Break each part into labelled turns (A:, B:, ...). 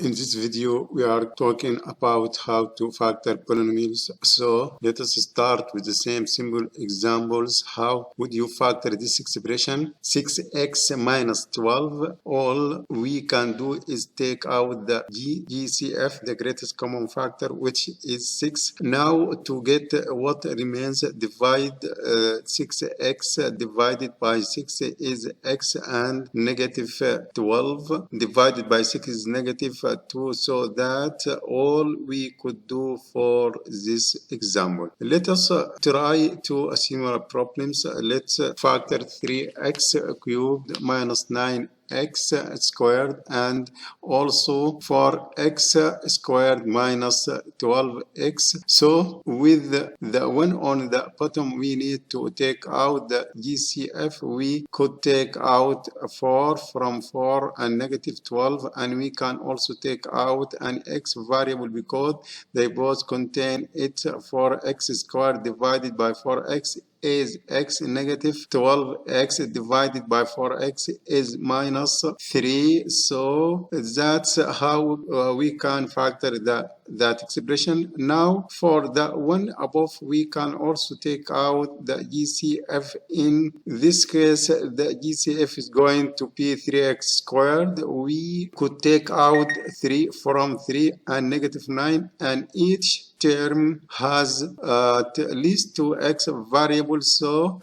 A: In this video, we are talking about how to factor polynomials. So let us start with the same simple examples. How would you factor this expression? 6x minus 12. All we can do is take out the GCF, the greatest common factor, which is 6. Now to get what remains, divide 6x divided by 6 is x, and negative 12 divided by 6 is negative 2, so that all we could do for this example. Let us try two similar problems. Let's factor 3x cubed minus 9x squared, and also for x squared minus 12x. So with the one on the bottom, we need to take out the GCF. We could take out 4 from 4 and negative 12, and we can also take out an x variable because they both contain it. 4x squared divided by 4x is x, negative 12x divided by 4x is minus 3. So that's how we can factor that expression. Now for the one above, we can also take out the GCF. In this case, the GCF is going to be 3x squared. We could take out 3 from 3 and negative 9, and each term has at least 2x variables, so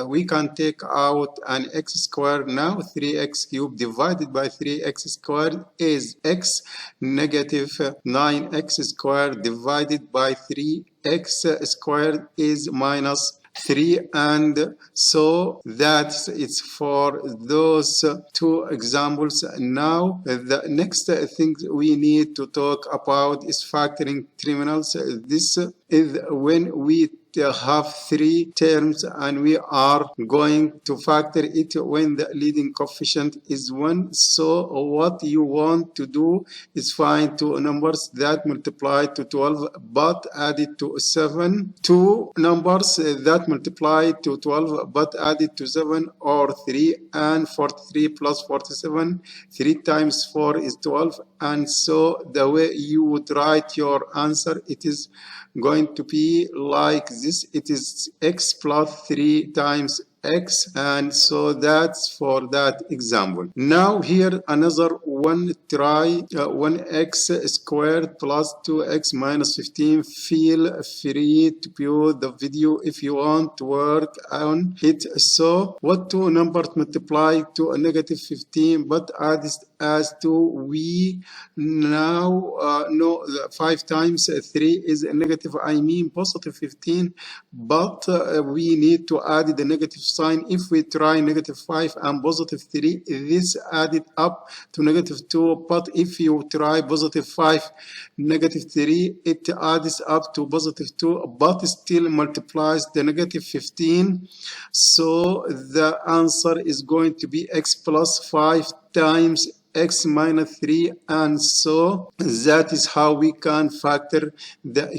A: we can take out an x squared. Now 3x cubed divided by 3x squared is x, negative 9x squared divided by 3x squared is minus 3, and so that's it's for those two examples. Now the next thing we need to talk about is factoring trinomials. This is when we have three terms and we are going to factor it when the leading coefficient is 1. So what you want to do is find two numbers that multiply to 12 but added to 7, two numbers that multiply to 12 but added to 7, or 3 and 43 plus 47. 3 times 4 is 12, and so the way you would write your answer, it is going to be like this. It is x plus 3 times x, and so that's for that example. Now here another one. Try 1x squared plus 2x minus 15. Feel free to view the video if you want to work on it. So what two numbers multiply to a negative 15 but add as 2? We now know 5 times 3 is a negative, I mean positive 15, but we need to add the negative sign. If we try negative 5 and positive 3, this added up to negative 2, but if you try positive 5 negative 3, it adds up to positive 2 but still multiplies the negative 15. So the answer is going to be x plus 5 times x minus 3, and so that is how we can factor that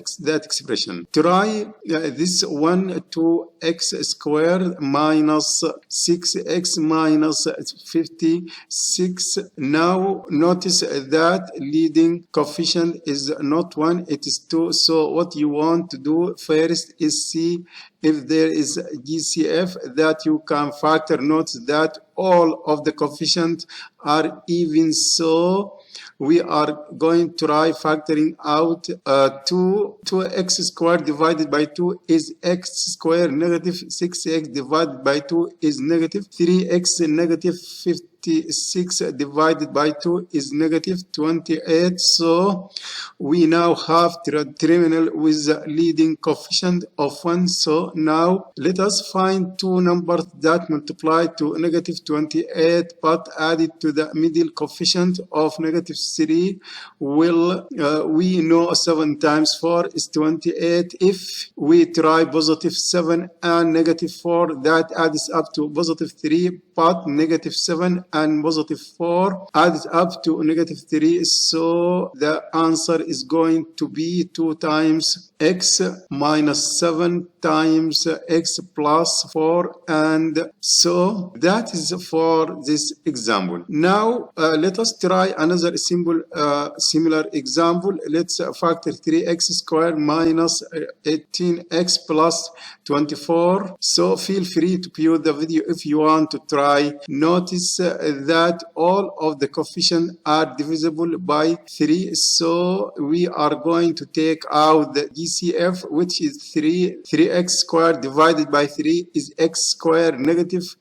A: expression. Try this one. 2x squared minus 6x minus 56. Now notice that leading coefficient is not 1, it is 2. So what you want to do first is see if there is GCF that you can factor. Note that all of the coefficients are even, so we are going to try factoring out 2x squared divided by 2 is x squared, negative 6x divided by 2 is negative 3x, negative 56 divided by 2 is negative 28. So we now have trinomial with the leading coefficient of 1. So now let us find two numbers that multiply to negative 28 but added to the middle coefficient of negative 3. Well, we know 7 times 4 is 28. If we try positive 7 and negative 4, that adds up to positive 3, but negative 7 and positive 4 added up to negative 3. So the answer is going to be 2 times x minus 7 times x plus 4, and so that is for this example. Now let us try another similar example. Let's factor 3x squared minus 18x plus 24. So feel free to pause the video if you want to try. Notice that all of the coefficients are divisible by 3, so we are going to take out the GCF, which is 3x squared divided by 3 is x squared negative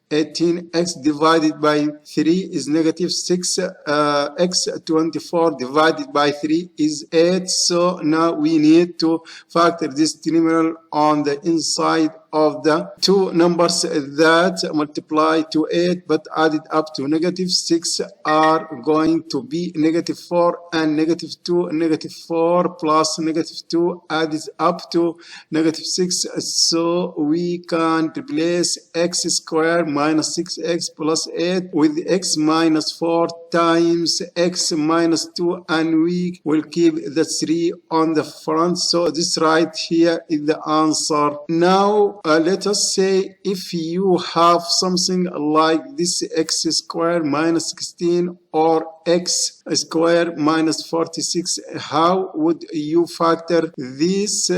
A: 18x divided by 3 is negative 6, x 24 divided by 3 is 8. So now we need to factor this trinomial on the inside of the two numbers that multiply to 8 but added up to negative 6 are going to be negative 4 and negative 2. Negative 4 plus negative 2 added up to negative 6. So we can replace x squared minus 6x plus 8 with x minus 4 times x minus 2, and we will keep the 3 on the front. So this right here is the answer. Now let us say if you have something like this x squared minus 16 or x squared minus 46, how would you factor these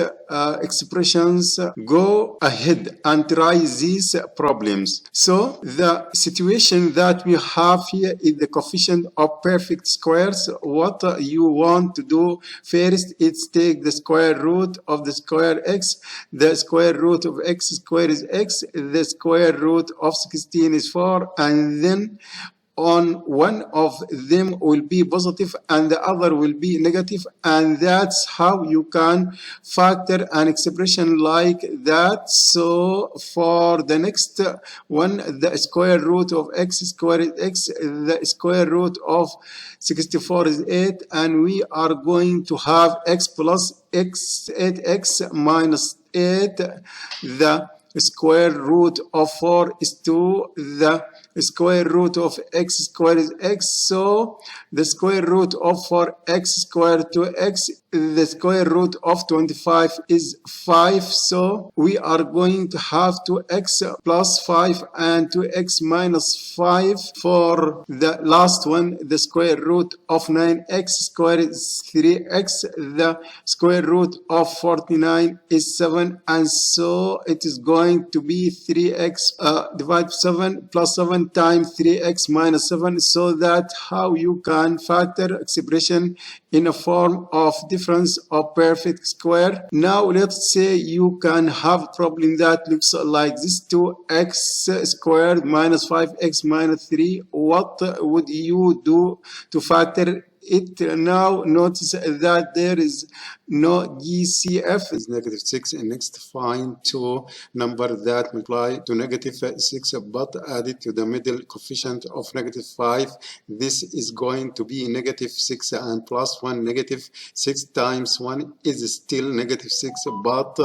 A: expressions? Go ahead and try these problems. So the situation that we have here is the coefficient of perfect squares. What you want to do first is take the square root of the square x. The square root of x squared is x, the square root of 16 is 4, and then on one of them will be positive and the other will be negative, and that's how you can factor an expression like that. So for the next one, the square root of x squared is x, the square root of 64 is 8, and we are going to have x plus x 8x minus 8. The square root of 4 is 2. The square root of x squared is x, so the square root of 4x squared to x, the square root of 25 is 5, so we are going to have 2x plus 5 and 2x minus 5. For the last one, the square root of 9x squared is 3x, the square root of 49 is 7, and so it is going to be 3x divided 7 plus 7 times 3x minus 7. So that how you can factor expression in a form of difference of perfect square. Now let's say you can have a problem that looks like this: 2x squared minus 5x minus 3. What would you do to factor it? Now notice that there is no GCF is negative 6, and next find two numbers that multiply to negative 6 but added to the middle coefficient of negative 5. This is going to be negative 6 and plus 1. Negative 6 times 1 is still negative 6 but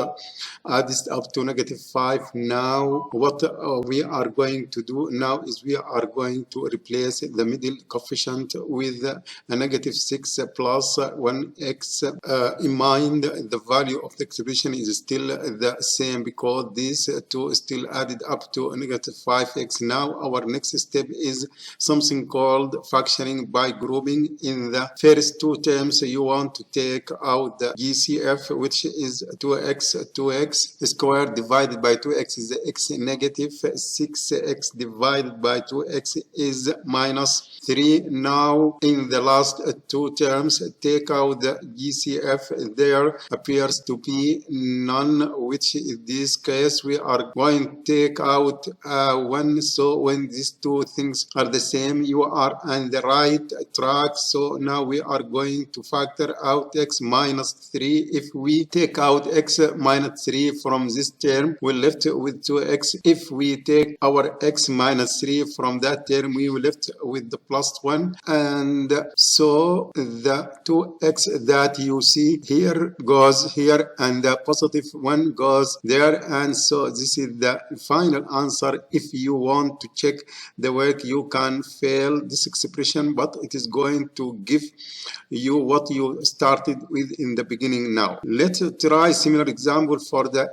A: added up to negative 5. Now what we are going to do now is we are going to replace the middle coefficient with a negative 6 plus 1x. In mind, the value of the expression is still the same because these two still added up to negative 5x. Now our next step is something called factoring by grouping. In the first two terms, you want to take out the GCF, which is 2x squared divided by 2x is x negative, 6x divided by 2x is minus 3. Now in the last two terms, take out the GCF. There appears to be none, which in this case we are going to take out 1. So when these two things are the same, you are on the right track. So now we are going to factor out x minus 3. If we take out x minus 3 from this term, we're left with 2x. If we take our x minus 3 from that term, we will left with the plus 1. And so So the 2x that you see here goes here, and the positive one goes there, and so this is the final answer. If you want to check the work, you can fail this expression, but it is going to give you what you started with in the beginning. Now let's try similar example for the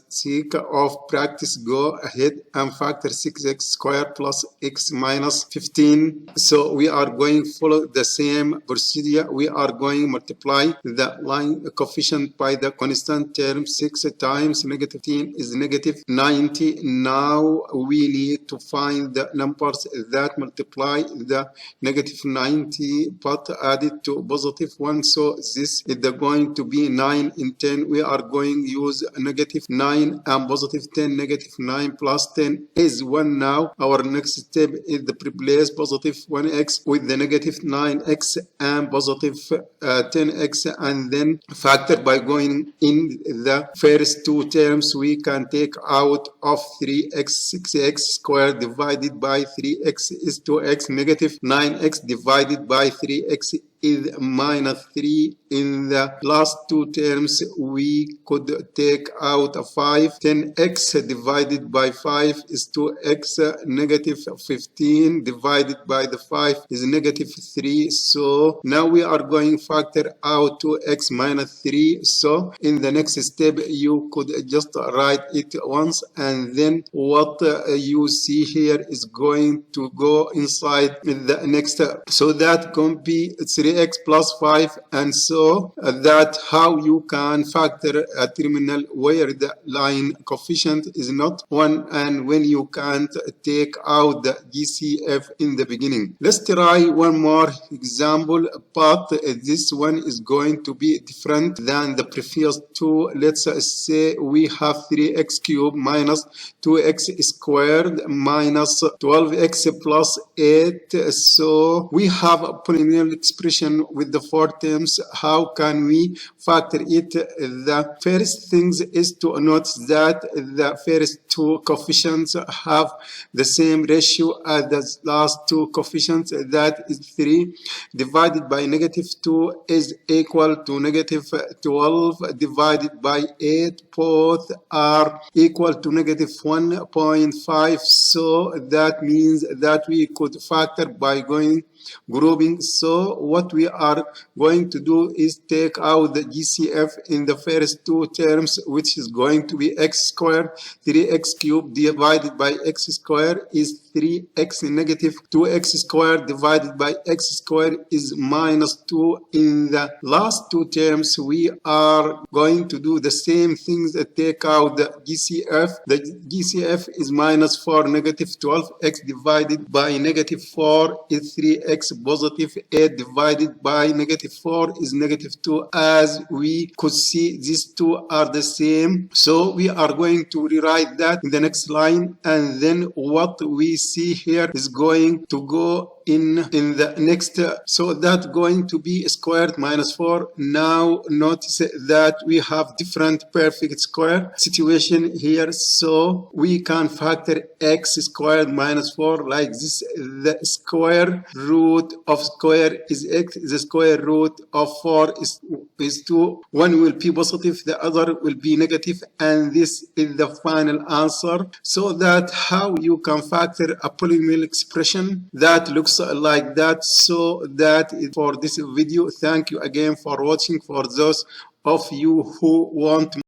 A: sake of practice. Go ahead and factor 6x squared plus x minus 15. So we are going to follow the same procedure. We are going to multiply the line coefficient by the constant term. 6 times negative 15 is negative 90. Now we need to find the numbers that multiply the negative 90 but added to positive 1. So this is going to be 9 in 10. We are going to use negative 9 and positive 10. Negative 9 plus 10 is 1. Now our next step is to replace positive 1x with the negative 9x and positive 10x, and then factor by going in the first two terms. We can take out of 3x 6x squared divided by 3x is 2x. Negative 9x divided by 3x is minus 3. In the last two terms we could take out a 5. 10x divided by 5 is 2x. Negative 15 divided by the 5 is negative 3. So now we are going to factor out 2x minus 3. So in the next step you could just write it once, and then what you see here is going to go inside the next. So that can be 3x plus 5, and so that how you can factor a terminal where the line coefficient is not 1 and when you can't take out the GCF in the beginning. Let's try one more example, but this one is going to be different than the previous two. Let's say we have 3x cubed minus 2x squared minus 12x plus 8. So we have a polynomial expression with the 4 terms. How can we factor it? The first thing is to note that the first two coefficients have the same ratio as the last two coefficients, that is 3 divided by negative 2 is equal to negative 12 divided by 8. Both are equal to negative 1.5. So that means that we could factor by going grouping. So what we are going to do is take out the GCF in the first two terms, which is going to be x squared. 3x cubed divided by x squared is 3x. Negative 2x squared divided by x squared is minus 2. In the last two terms we are going to do the same things, that take out the GCF. The GCF is minus 4. Negative 12x divided by negative 4 is 3x. Positive 8 divided by negative 4 is negative 2. As we could see, these two are the same, so we are going to rewrite that in the next line, and then what we see here is going to go in the next. So that's going to be squared minus 4. Now notice that we have different perfect square situation here, so we can factor x squared minus 4 like this. The square root of square is x. The square root of 4 is 2. One will be positive, the other will be negative, and this is the final answer. So that how you can factor a polynomial expression that looks like that. So that is for this video. Thank you again for watching. For those of you who want